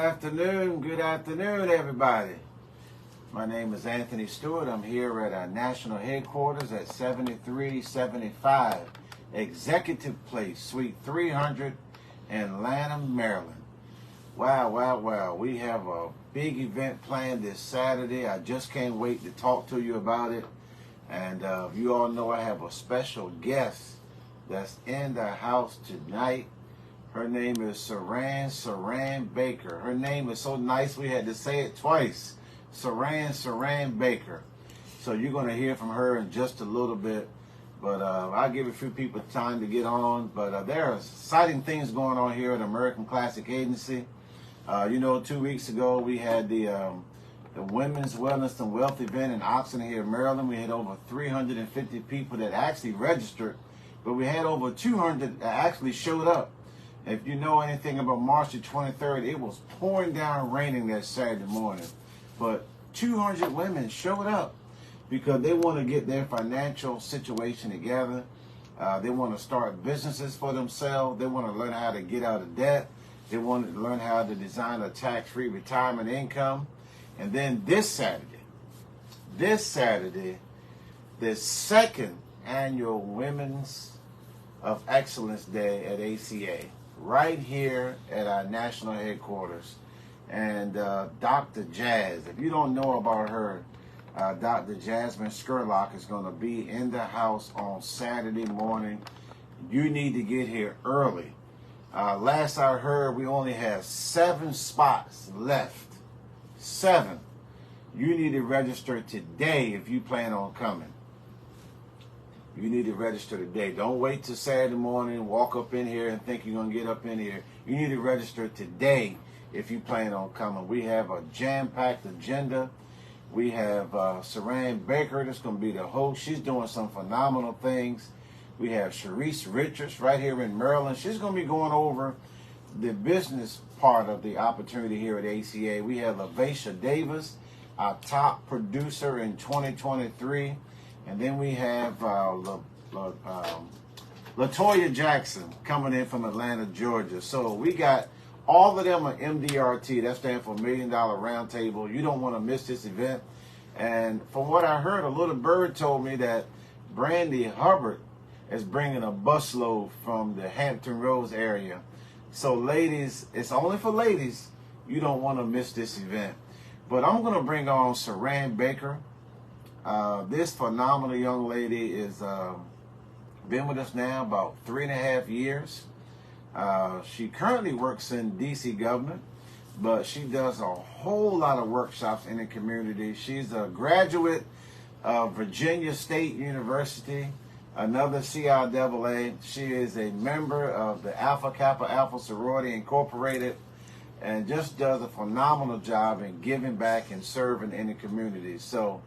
Good afternoon, everybody. My name is Anthony Stewart. I'm here at our national headquarters at 7375 Executive Place, Suite 300 in Lanham, Maryland. Wow. We have a big event planned this Saturday. I just can't wait to talk to you about it. And you all know I have a special guest that's in the house tonight. Her name is Saran Baker. Her name is so nice we had to say it twice. Saran Baker. So you're going to hear from her in just a little bit. But I'll give a few people time to get on. But there are exciting things going on here at American Classic Agency. 2 weeks ago we had the Women's Wellness and Wealth event in Oxon here in Maryland. We had over 350 people that actually registered. But we had over 200 that actually showed up. If you know anything about March the 23rd, it was pouring down raining that Saturday morning. But 200 women showed up because they want to get their financial situation together. They want to start businesses for themselves. They want to learn how to get out of debt. They want to learn how to design a tax-free retirement income. And then this Saturday, the second annual Women's of Excellence Day at ACA, right here at our national headquarters. And Dr. Jazz, if you don't know about her, Dr. Jasmine Skurlock is going to be in the house on Saturday morning. You need to get here early. Last I heard, we only have 7 spots left. 7. You need to register today if you plan on coming. You need to register today. Don't wait till Saturday morning, walk up in here and think you're going to get up in here. You need to register today if you plan on coming. We have a jam-packed agenda. We have Saran Baker that's going to be the host. She's doing some phenomenal things. We have Sharice Richards right here in Maryland. She's going to be going over the business part of the opportunity here at ACA. We have LaVacia Davis, our top producer in 2023. And then we have Latoya Jackson coming in from Atlanta, Georgia. So we got all of them are MDRT. That stands for $1 Million Roundtable. You don't want to miss this event. And from what I heard, a little bird told me that Brandy Hubbard is bringing a busload from the Hampton Roads area. So ladies, it's only for ladies. You don't want to miss this event. But I'm going to bring on Saran Baker. This phenomenal young lady is been with us now about 3.5 years. She currently works in DC government, but she does a whole lot of workshops in the community. She's a graduate of Virginia State University, another CIAA. She is a member of the Alpha Kappa Alpha Sorority Incorporated, and just does a phenomenal job in giving back and serving in the community. So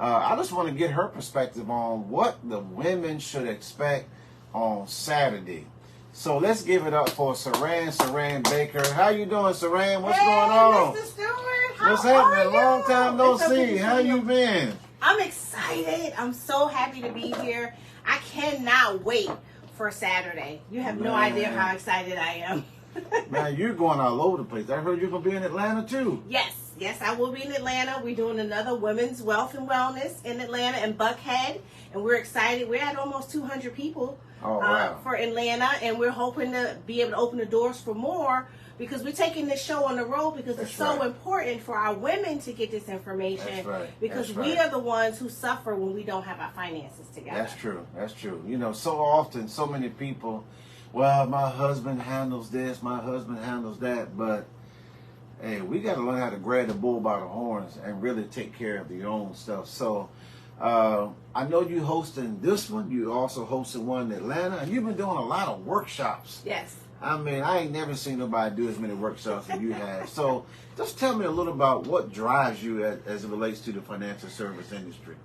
I just want to get her perspective on what the women should expect on Saturday. So let's give it up for Saran Baker. How you doing, Saran? What's going on? Mr. Stewart, what's happening? Long time no see. How you been? I'm excited. I'm so happy to be here. I cannot wait for Saturday. You have no idea how excited I am. Man, you're going all over the place. I heard you're going to be in Atlanta, too. Yes, I will be in Atlanta. We're doing another Women's Wealth and Wellness in Atlanta and Buckhead, and we're excited. We're at almost 200 people for Atlanta, and we're hoping to be able to open the doors for more because we're taking this show on the road because it's so important for our women to get this information because we are the ones who suffer when we don't have our finances together. That's true. You know, so often, so many people, well, my husband handles this, my husband handles that, but hey, we got to learn how to grab the bull by the horns and really take care of your own stuff. So I know you hosting this one. You also hosted one in Atlanta, and you've been doing a lot of workshops. Yes. I mean, I ain't never seen nobody do as many workshops as you have. So just tell me a little about what drives you as it relates to the financial service industry.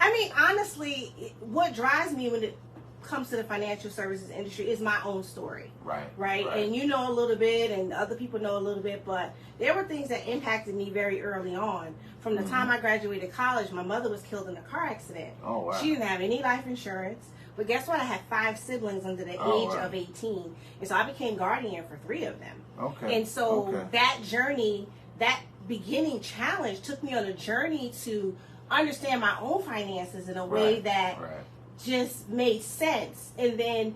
I mean, honestly, what drives me when it comes to the financial services industry is my own story. Right. And you know a little bit and other people know a little bit, but there were things that impacted me very early on. From the time I graduated college, my mother was killed in a car accident. Oh, wow. She didn't have any life insurance. But guess what? I had 5 siblings under the age of 18. And so I became guardian for 3 of them. Okay. And so that journey, that beginning challenge took me on a journey to understand my own finances in a way that just made sense. And then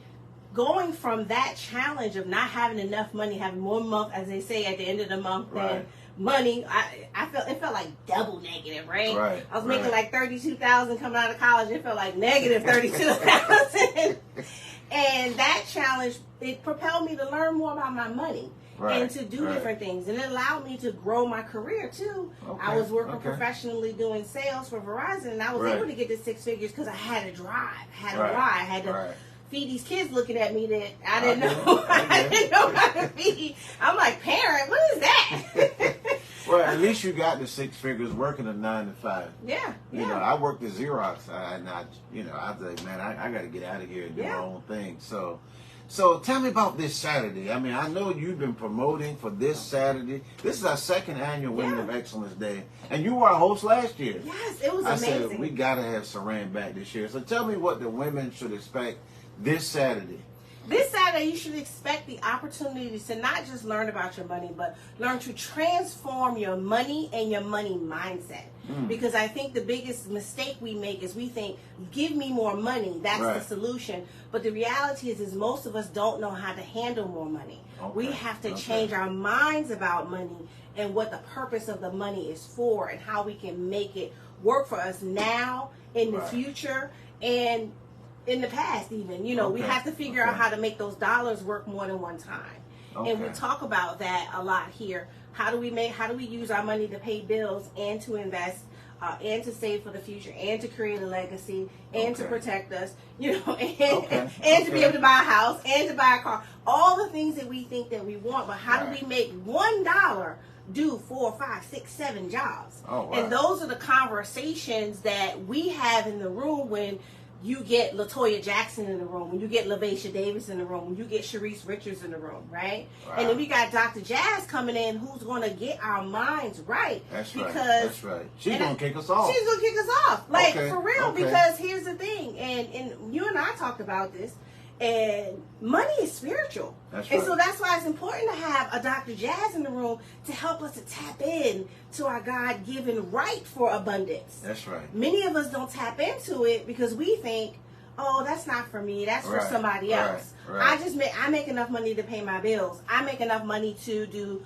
going from that challenge of not having enough money, having more month, as they say, at the end of the month than money, it felt like double negative, right? I was making like $32,000 coming out of college. It felt like negative $32,000. And that challenge, it propelled me to learn more about my money. And to do different things. And it allowed me to grow my career too. I was working professionally doing sales for Verizon, and I was able to get to 6 figures because I had a drive. I had to feed these kids looking at me that I didn't know. I didn't know how to feed. I'm like, parent, what is that? Well, at least you got the 6 figures working a 9 to 5. Yeah. You know, I worked at Xerox, and I was like, man, I got to get out of here and do my own thing. So tell me about this Saturday. I mean, I know you've been promoting for this Saturday. This is our 2nd annual Women of Excellence Day. And you were our host last year. Yes, it was amazing. I said, we got to have Saran back this year. So tell me what the women should expect this Saturday. This Saturday, you should expect the opportunity to not just learn about your money, but learn to transform your money and your money mindset. Because I think the biggest mistake we make is we think, give me more money, that's the solution. But the reality is most of us don't know how to handle more money. We have to change our minds about money and what the purpose of the money is for and how we can make it work for us now, in the future, and in the past even. You know, we have to figure out how to make those dollars work more than one time. And we talk about that a lot here. How do we use our money to pay bills and to invest and to save for the future and to create a legacy and to protect us, you know, and to be able to buy a house and to buy a car. All the things that we think that we want, but how do we make $1 do 4, 5, 6, 7 jobs? And those are the conversations that we have in the room when you get LaToya Jackson in the room, when you get LaVacia Davis in the room, when you get Sharice Richards in the room, right? And then we got Dr. Jazz coming in, who's going to get our minds right. That's right. She's going to kick us off. She's going to kick us off. Like, for real, because here's the thing, and you and I talked about this, and money is spiritual. And so that's why it's important to have a Dr. Jazz in the room to help us to tap in to our God-given right for abundance. That's right. Many of us don't tap into it because we think, oh, that's not for me. That's for somebody else. I make enough money to pay my bills. I make enough money to do,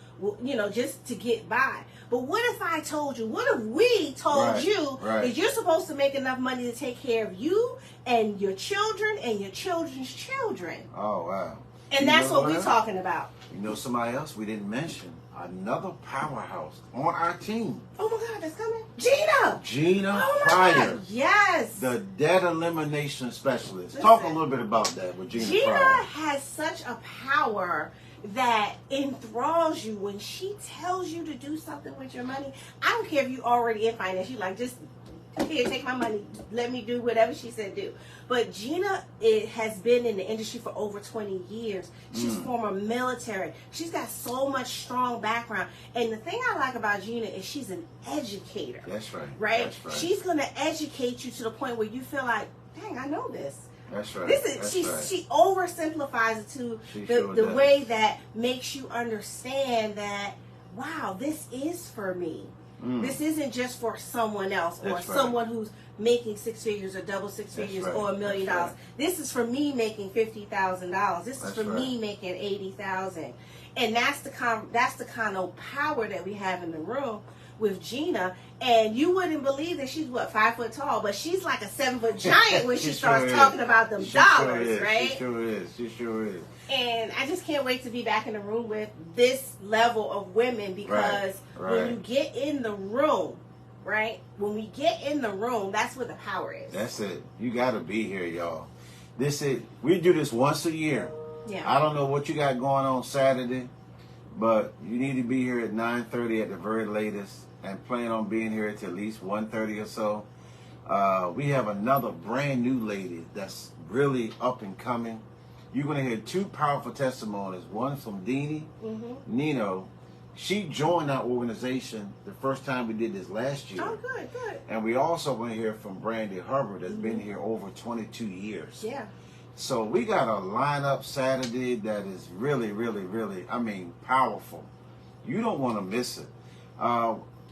just to get by. But what if I told you, what if we told you that you're supposed to make enough money to take care of you and your children and your children's children? Oh, wow. And that's what we're talking about. You know somebody else we didn't mention? Another powerhouse on our team. Oh my God, that's coming. Gina Pryor. God, yes. The debt elimination specialist. Listen, talk a little bit about that with Gina Pryor. Gina has such a power that enthralls you when she tells you to do something with your money. I don't care if you already in finance. You like, just here, take my money. Let me do whatever she said do. But Gina has been in the industry for over 20 years. She's former military. She's got so much strong background. And the thing I like about Gina is she's an educator. That's right. Right? That's right. She's going to educate you to the point where you feel like, dang, I know this. That's right. She oversimplifies it to the way that makes you understand that, wow, this is for me. This isn't just for someone else or someone who's making 6 figures or double 6 figures or $1 million. This is for me making $50,000. This is for me making $80,000. And that's the kind of power that we have in the room with Gina. And you wouldn't believe that she's 5 foot tall, but she's like a 7-foot giant when she starts talking about them dollars, right? She sure is. And I just can't wait to be back in the room with this level of women because when you get in the room, right? When we get in the room, that's where the power is. That's it. You got to be here, y'all. We do this once a year. Yeah. I don't know what you got going on Saturday, but you need to be here at 9:30 at the very latest and plan on being here at least 1:30 or so. We have another brand new lady that's really up and coming. You're going to hear 2 powerful testimonies. One from Deanie Nino. She joined our organization the first time we did this last year. Oh, good, good. And we also want to hear from Brandy Hubbard, that's been here over 22 years. Yeah. So we got a lineup Saturday that is really, really, really, powerful. You don't want to miss it.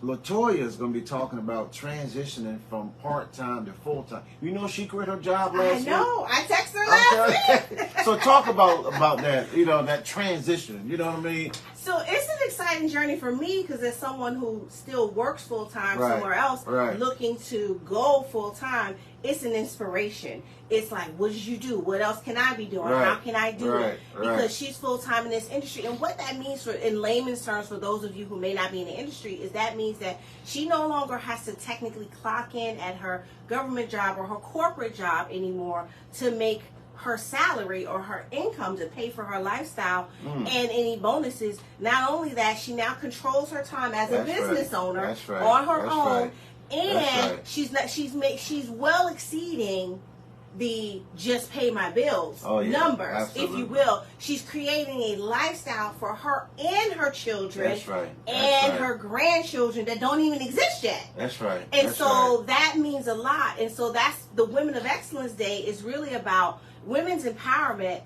Latoya is going to be talking about transitioning from part-time to full-time. You know, she quit her job last week. I know. I texted her last week. So talk about that, that transition. You know what I mean? So it's an exciting journey for me because as someone who still works full-time somewhere else, looking to go full-time, it's an inspiration. It's like, what did you do? What else can I be doing? How can I do it? Because she's full-time in this industry. And what that means in layman's terms, for those of you who may not be in the industry, is that means that she no longer has to technically clock in at her government job or her corporate job anymore to make her salary or her income to pay for her lifestyle and any bonuses. Not only that, she now controls her time as a business owner on her own, and she's well exceeding the just pay my bills numbers, if you will. She's creating a lifestyle for her and her children and her grandchildren that don't even exist yet. And so that means a lot. And so that's the Women of Excellence Day is really about women's empowerment,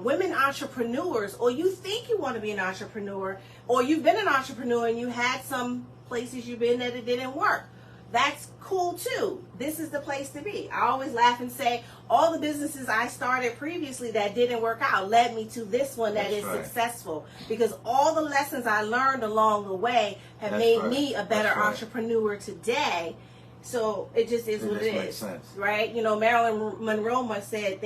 women entrepreneurs, or you think you want to be an entrepreneur, or you've been an entrepreneur and you had some places you've been that it didn't work. That's cool too. This is the place to be. I always laugh and say all the businesses I started previously that didn't work out led me to this one that is successful, because all the lessons I learned along the way have made me a better entrepreneur today. So it just is what it is, right? You know, Marilyn Monroe once said,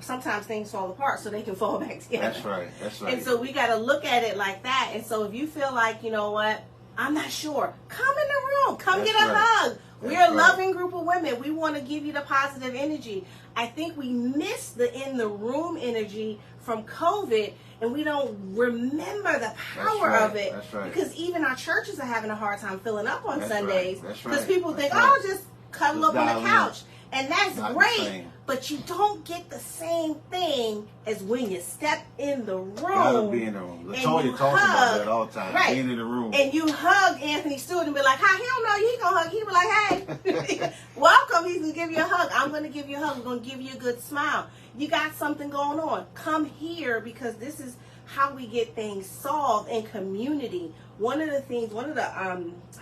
sometimes things fall apart so they can fall back together. That's right. And so we got to look at it like that. And so if you feel like, you know what, I'm not sure, come in the room, come get a hug. We're a loving group of women. We want to give you the positive energy. I think we miss the in the room energy from COVID, and we don't remember the power of it, because even our churches are having a hard time filling up on Sundays because people think, just cuddle up on the couch. And that's great, but you don't get the same thing as when you step in the room. Gotta be in the room. Latoya talks about that all the time, being in the room. And you hug Anthony Stewart and be like, hi, he don't know you, he gonna hug. He be like, hey, welcome, he's gonna give you a hug. I'm gonna give you a hug. I'm gonna give you a good smile. You got something going on. Come here, because this is how we get things solved in community. One of the I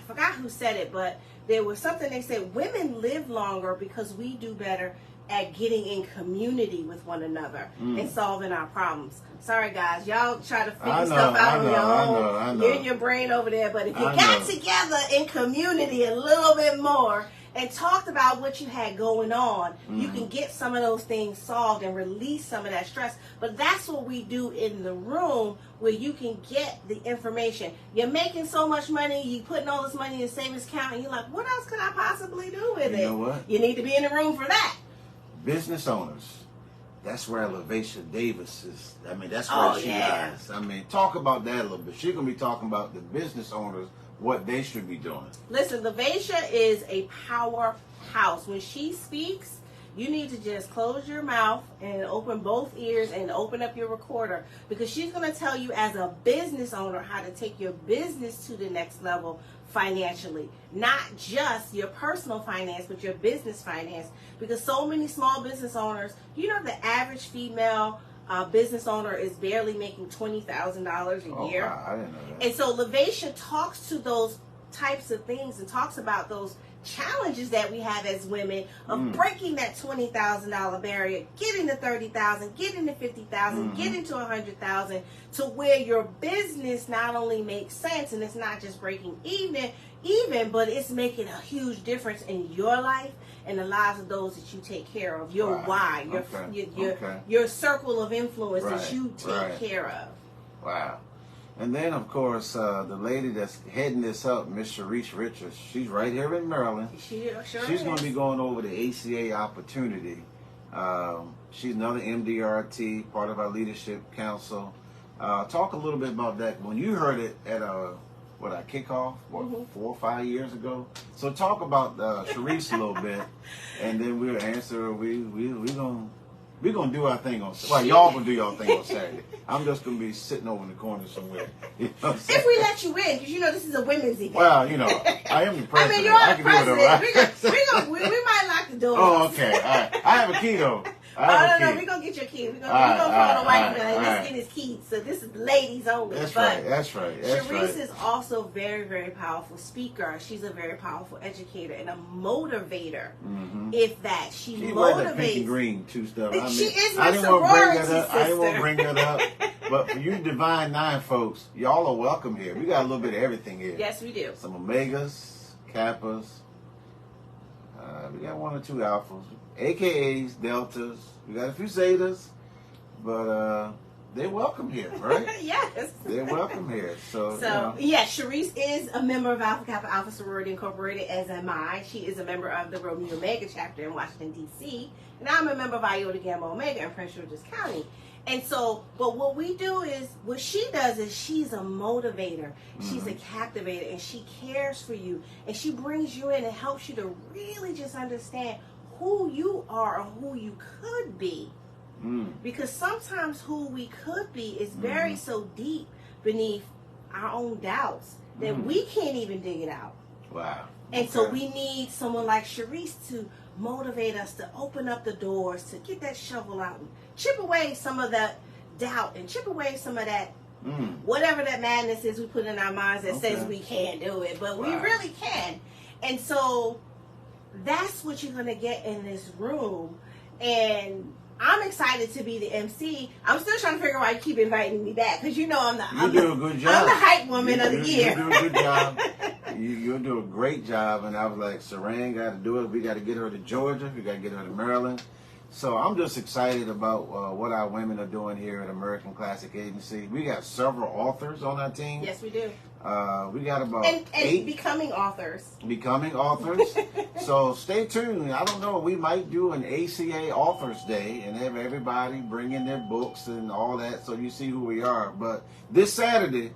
forgot who said it, but there was something they said, women live longer because we do better at getting in community with one another and solving our problems. Sorry guys, y'all try to figure stuff out on your own. I know. You're in your brain over there, but if you got together in community a little bit more and talked about what you had going on, you can get some of those things solved and release some of that stress. But that's what we do in the room, where you can get the information. You're making so much money, you putting all this money in a savings account, and you're like, what else could I possibly do with it? You know what? You need to be in the room for that. Business owners, that's where Lavasha Davis is. That's where she lies. Talk about that a little bit. She's going to be talking about the business owners, what they should be doing. Listen, Lavasha is a powerhouse. When she speaks, you need to just close your mouth and open both ears and open up your recorder, because she's going to tell you as a business owner how to take your business to the next level financially. Not just your personal finance, but your business finance. Because so many small business owners, the average female business owner is barely making $20,000 a year. Wow, I didn't know that. And so Lavasha talks to those types of things and talks about those challenges that we have as women of breaking that $20,000 barrier, getting to $30,000, getting to $50,000, getting to $100,000, to where your business not only makes sense and it's not just breaking even, but it's making a huge difference in your life and the lives of those that you take care of. Your why, your circle of influence that you take care of. Wow. And then, of course, the lady that's heading this up, Miss Sharice Richards, she's right here in Maryland. She's going to be going over the ACA opportunity. She's another MDRT, part of our leadership council. Talk a little bit about that. When you heard it at our kickoff, 4 or 5 years ago. So talk about Sharice a little bit, and then we'll answer. We gonna We're going to do our thing on Saturday. Well, y'all going to do your thing on Saturday. I'm just going to be sitting over in the corner somewhere. You know if we let you in, because you know this is a women's event. Well, you know, I am the president. I mean, you're the president. We might lock the door. Oh, okay. All right. I have a key, though. No, we're going to get your key. We're going to call the white man. Let's get his keys. So this is ladies only. That's right. Sharice is also very, very powerful speaker. She's a very powerful educator and a motivator. Mm-hmm. If that. She motivates. That pink and green too stuff. She is my sorority sister. I didn't want to bring that up. But for you Divine 9 folks, y'all are welcome here. We got a little bit of everything here. Yes, we do. Some Omegas, Kappas. We got 1 or 2 Alphas. AKAs, Deltas. We got a few Zetas. But they're welcome here, right? Yes. They're welcome here. So you know. Yeah, Sharice is a member of Alpha Kappa Alpha Sorority Incorporated, as am I. She is a member of the Rho Nu Omega chapter in Washington, D.C. And I'm a member of Iota Gamma Omega in Prince George's County. And so, but what we do is, what she does is she's a motivator, she's a captivator, and she cares for you. And she brings you in and helps you to really just understand who you are or who you could be. Because sometimes who we could be is very so deep beneath our own doubts that we can't even dig it out. Wow. And so we need someone like Sharice to motivate us to open up the doors, to get that shovel out and chip away some of that doubt and chip away some of that whatever that madness is we put in our minds that says we can't do it, but we really can. And so that's what you're going to get in this room. And I'm excited to be the MC. I'm still trying to figure out why you keep inviting me back, because you know I'm do a good job. I'm the hype woman of the year. You do a good job. You do a great job. And I was like, Saran got to do it. We got to get her to Georgia. We got to get her to Maryland. So I'm just excited about what our women are doing here at American Classic Agency. We got several authors on our team. Yes, we do. We got about and 8 becoming authors. Becoming authors. So stay tuned. I don't know. We might do an ACA Authors Day and have everybody bring in their books and all that, so you see who we are. But this Saturday,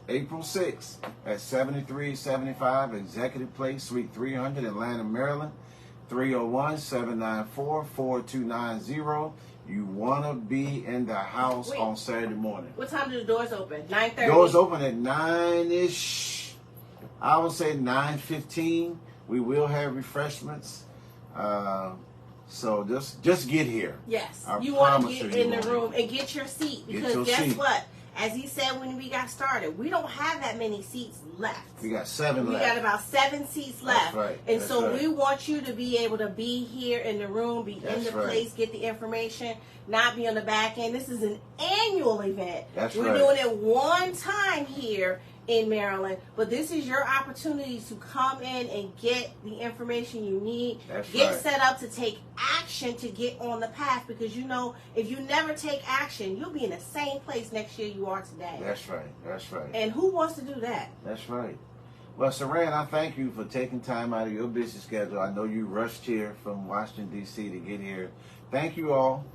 April 6th at 7375 Executive Place, Suite 300, Atlanta, Maryland. 301-794-4290. You want to be in the house on Saturday morning. What time do the doors open? 9:30? Doors open at 9-ish. I would say 9:15. We will have refreshments. So just get here. Yes. You want to get in the room and get your seat. Because guess what? As he said when we got started, we don't have that many seats left. We got 7 left. We got about 7 seats left. That's right. And so we want you to be able to be here in the room, be in the place, get the information, not be on the back end. This is an annual event. We're doing it one time here in Maryland, but this is your opportunity to come in and get the information you need, get set up to take action to get on the path, because you know if you never take action, you'll be in the same place next year you are today. That's right. And who wants to do that? That's right. Well, Saran, I thank you for taking time out of your busy schedule. I know you rushed here from Washington, D.C. to get here. Thank you all.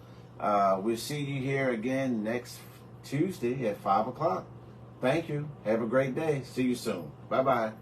We'll see you here again next Tuesday at 5 o'clock. Thank you. Have a great day. See you soon. Bye-bye.